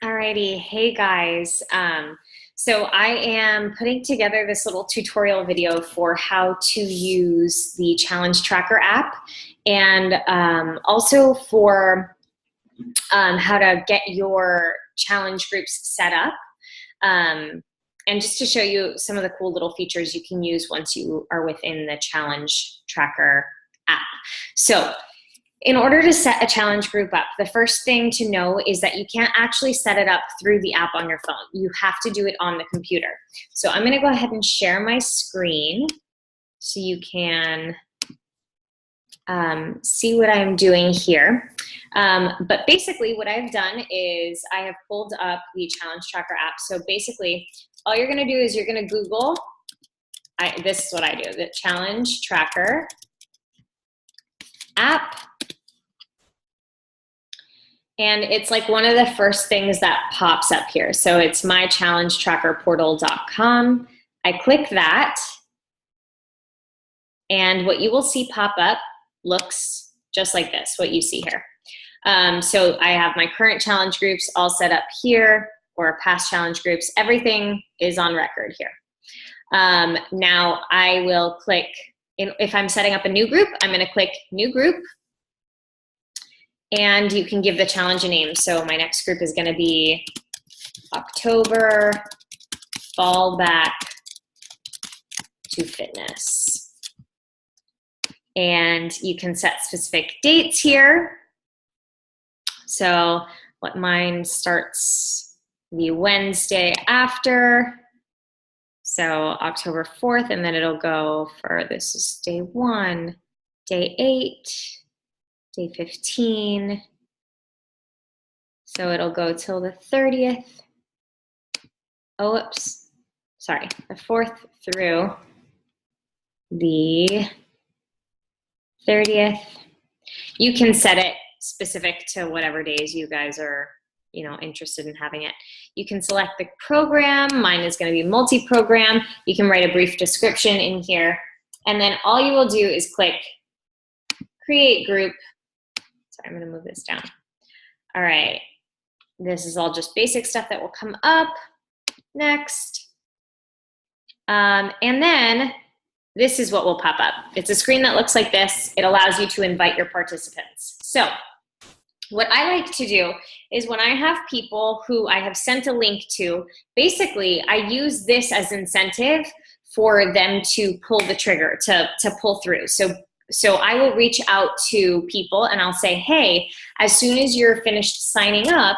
Alrighty, hey guys. So I am putting together this little tutorial video for how to use the Challenge Tracker app and also for how to get your challenge groups set up. And just to show you some of the cool little features you can use once you are within the Challenge Tracker app. So in order to set a challenge group up, the first thing to know is that you can't actually set it up through the app on your phone. You have to do it on the computer. So I'm gonna go ahead and share my screen so you can see what I'm doing here. But basically what I've done is I have pulled up the Challenge Tracker app. So basically all you're gonna do is you're gonna Google, this is what I do, the Challenge Tracker app. And it's like one of the first things that pops up here. So it's mychallengetrackerportal.com. I click that, and what you will see pop up looks just like this, what you see here. So I have my current challenge groups all set up here, or past challenge groups. Everything is on record here. Now I will click, if I'm setting up a new group, I'm gonna click New Group. And you can give the challenge a name. So my next group is going to be October Fall Back to Fitness. And you can set specific dates here. So what mine starts the Wednesday after. So October 4th, and then it'll go for, this is day 1, day 8, day 15, so it'll go till the 30th. Oh, whoops, sorry, the 4th through the 30th. You can set it specific to whatever days you guys are, interested in having it. You can select the program. Mine is going to be multi-program. You can write a brief description in here, and then all you will do is click Create Group. Sorry, I'm gonna move this down. All right, this is all just basic stuff that will come up next. And then this is what will pop up. It's a screen that looks like this. It allows you to invite your participants. So what I like to do is when I have people who I have sent a link to, basically I use this as incentive for them to pull the trigger, to pull through. So I will reach out to people and I'll say, hey, as soon as you're finished signing up,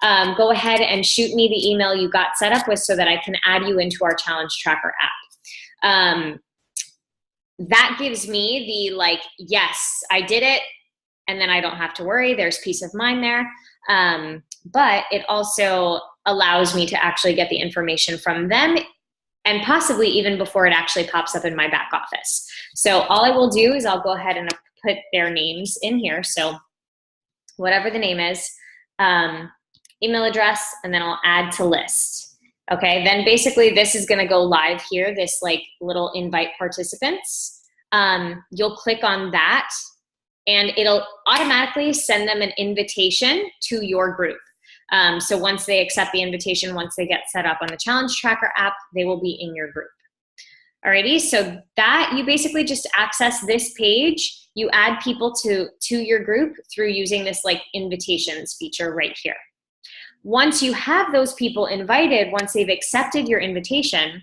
go ahead and shoot me the email you got set up with so that I can add you into our Challenge Tracker app. That gives me the yes, I did it, and then I don't have to worry. There's peace of mind there. But it also allows me to actually get the information from them, and possibly even before it actually pops up in my back office. So all I will do is I'll go ahead and put their names in here. So whatever the name is, email address, and then I'll add to list. Okay, then basically this is gonna go live here, this little invite participants. You'll click on that and it'll automatically send them an invitation to your group. So once they accept the invitation, once they get set up on the Challenge Tracker app, they will be in your group. Alrighty, so that you basically just access this page. You add people to your group through using this invitations feature right here. Once you have those people invited, once they've accepted your invitation,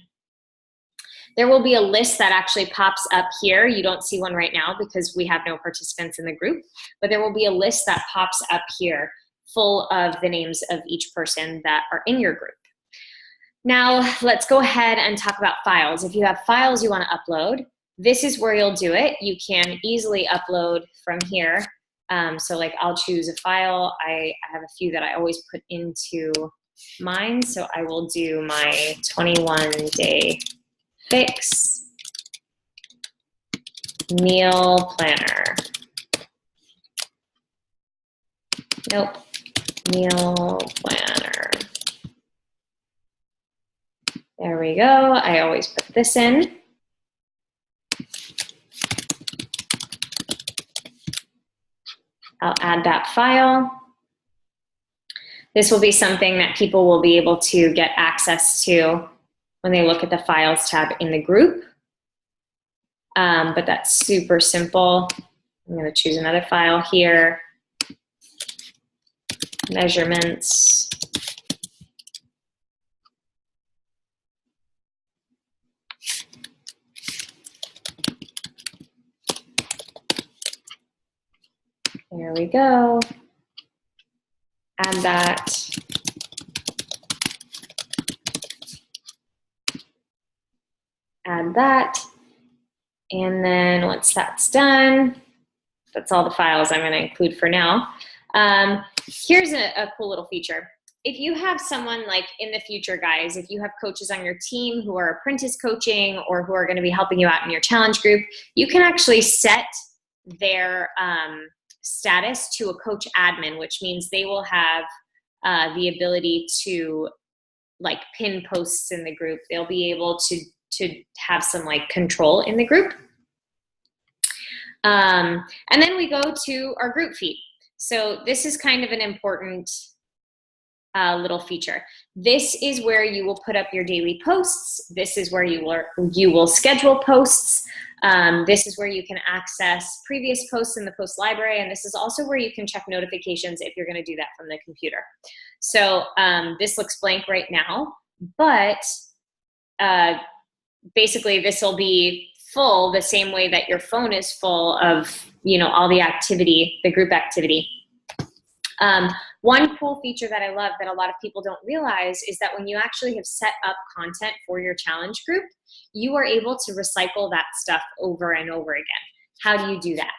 there will be a list that actually pops up here. You don't see one right now because we have no participants in the group, but there will be a list that pops up here full of the names of each person that are in your group. Now, let's go ahead and talk about files. If you have files you want to upload, this is where you'll do it. You can easily upload from here. So I'll choose a file. I have a few that I always put into mine. So I will do my 21-day fix meal planner. Nope. Meal planner. There we go. I always put this in. I'll add that file. This will be something that people will be able to get access to when they look at the Files tab in the group. But that's super simple. I'm going to choose another file here. Measurements. There we go. Add that. Add that. And then once that's done, that's all the files I'm going to include for now. Here's a cool little feature. If you have someone like in the future, guys, if you have coaches on your team who are apprentice coaching or who are going to be helping you out in your challenge group, you can actually set their status to a coach admin, which means they will have the ability to like pin posts in the group. They'll be able to have some like control in the group. And then we go to our group feed. So this is kind of an important little feature. This is where you will put up your daily posts. This is where you will schedule posts. This is where you can access previous posts in the post library. And this is also where you can check notifications if you're going to do that from the computer. So this looks blank right now, but basically this will be full the same way that your phone is full of, all the activity, the group activity. One cool feature that I love that a lot of people don't realize is that when you actually have set up content for your challenge group, you are able to recycle that stuff over and over again. How do you do that?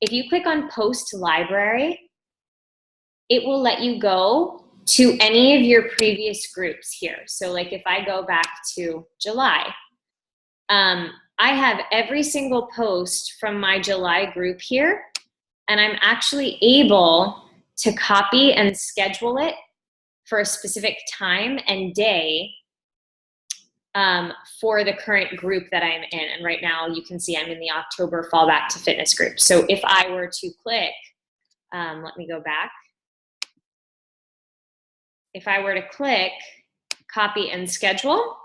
If you click on Post Library, it will let you go to any of your previous groups here. So like if I go back to July, I have every single post from my July group here, and I'm actually able to copy and schedule it for a specific time and day for the current group that I'm in. And right now you can see I'm in the October Fall Back to Fitness group. So if I were to click, let me go back. If I were to click copy and schedule,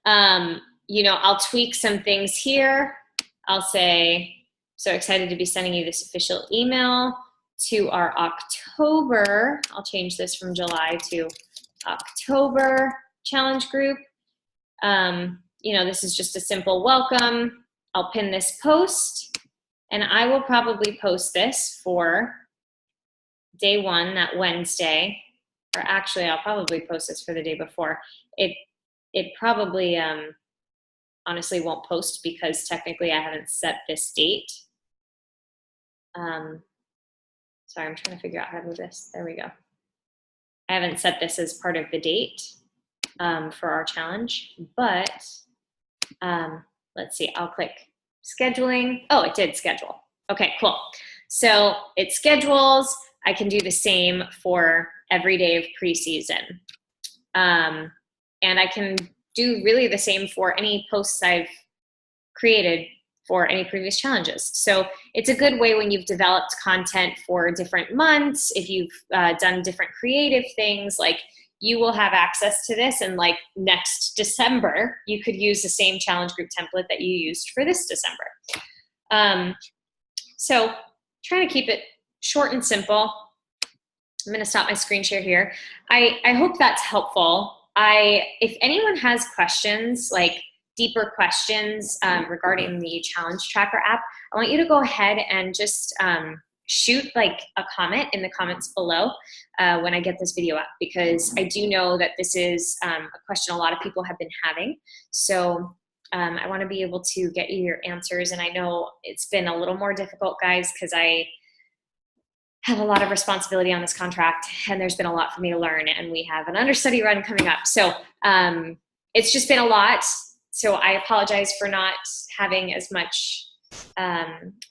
I'll tweak some things here. I'll say, so excited to be sending you this official email to our October, I'll change this from July to October challenge group. This is just a simple welcome. I'll pin this post, and I will probably post this for day one, that Wednesday, or actually I'll probably post this for the day before. It probably honestly won't post because technically I haven't set this date. Sorry, I'm trying to figure out how to move this. There we go. I haven't set this as part of the date for our challenge, but let's see, I'll click scheduling. Oh, it did schedule. Okay, cool. So it schedules. I can do the same for every day of preseason. And I can do really the same for any posts I've created for any previous challenges. So it's a good way when you've developed content for different months, if you've done different creative things, like you will have access to this, and like next December, you could use the same challenge group template that you used for this December. So trying to keep it short and simple. I'm gonna stop my screen share here. I hope that's helpful. If anyone has questions, like deeper questions regarding the Challenge Tracker app, I want you to go ahead and just shoot like a comment in the comments below when I get this video up, because I do know that this is a question a lot of people have been having. So I want to be able to get you your answers, and I know it's been a little more difficult, guys, because I have a lot of responsibility on this contract, and there's been a lot for me to learn, and we have an understudy run coming up. So it's just been a lot. So I apologize for not having as much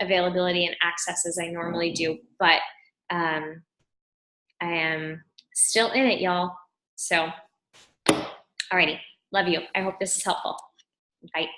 availability and access as I normally do, but I am still in it, y'all. So, alrighty, love you. I hope this is helpful. Bye.